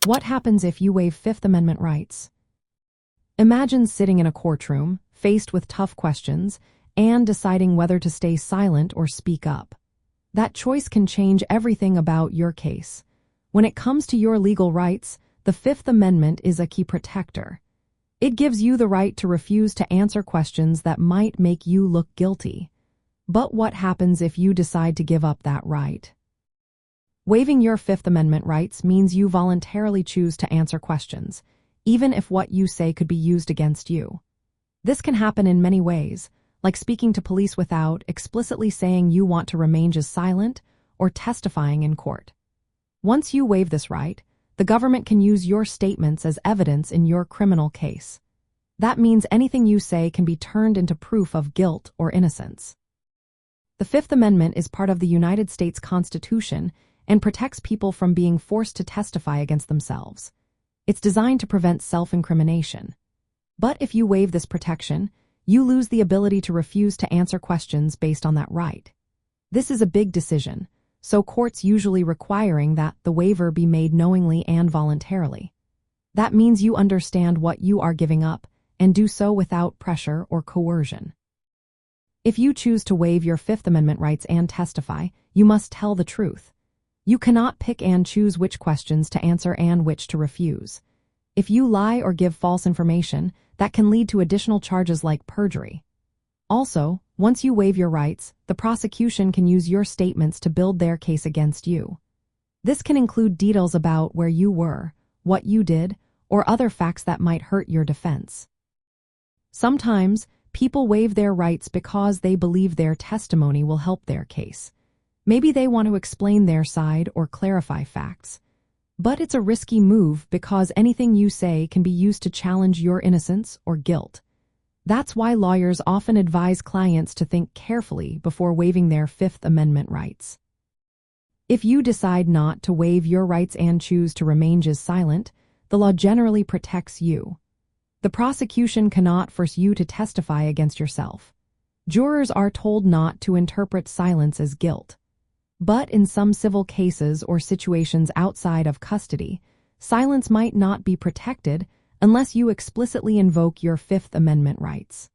What happens if you waive Fifth Amendment rights? Imagine sitting in a courtroom, faced with tough questions, and deciding whether to stay silent or speak up. That choice can change everything about your case. When it comes to your legal rights, the Fifth Amendment is a key protector. It gives you the right to refuse to answer questions that might make you look guilty. But what happens if you decide to give up that right? Waiving your Fifth Amendment rights means you voluntarily choose to answer questions, even if what you say could be used against you. This can happen in many ways, like speaking to police without explicitly saying you want to remain just silent or testifying in court. Once you waive this right, the government can use your statements as evidence in your criminal case. That means anything you say can be turned into proof of guilt or innocence. The Fifth Amendment is part of the United States Constitution and protects people from being forced to testify against themselves. It's designed to prevent self-incrimination. But if you waive this protection, you lose the ability to refuse to answer questions based on that right. This is a big decision, so courts usually requiring that the waiver be made knowingly and voluntarily. That means you understand what you are giving up and do so without pressure or coercion. If you choose to waive your Fifth Amendment rights and testify, you must tell the truth. You cannot pick and choose which questions to answer and which to refuse. If you lie or give false information, that can lead to additional charges like perjury. Also, once you waive your rights, the prosecution can use your statements to build their case against you. This can include details about where you were, what you did, or other facts that might hurt your defense. Sometimes, people waive their rights because they believe their testimony will help their case. Maybe they want to explain their side or clarify facts. But it's a risky move because anything you say can be used to challenge your innocence or guilt. That's why lawyers often advise clients to think carefully before waiving their Fifth Amendment rights. If you decide not to waive your rights and choose to remain just silent, the law generally protects you. The prosecution cannot force you to testify against yourself. Jurors are told not to interpret silence as guilt. But in some civil cases or situations outside of custody, silence might not be protected unless you explicitly invoke your Fifth Amendment rights.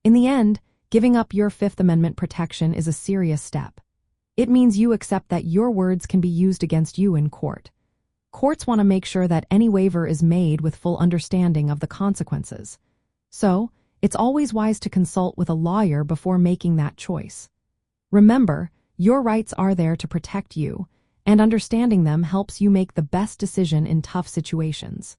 In the end, giving up your Fifth Amendment protection is a serious step. It means you accept that your words can be used against you in court. Courts want to make sure that any waiver is made with full understanding of the consequences. So, it's always wise to consult with a lawyer before making that choice. Remember, your rights are there to protect you, and understanding them helps you make the best decision in tough situations.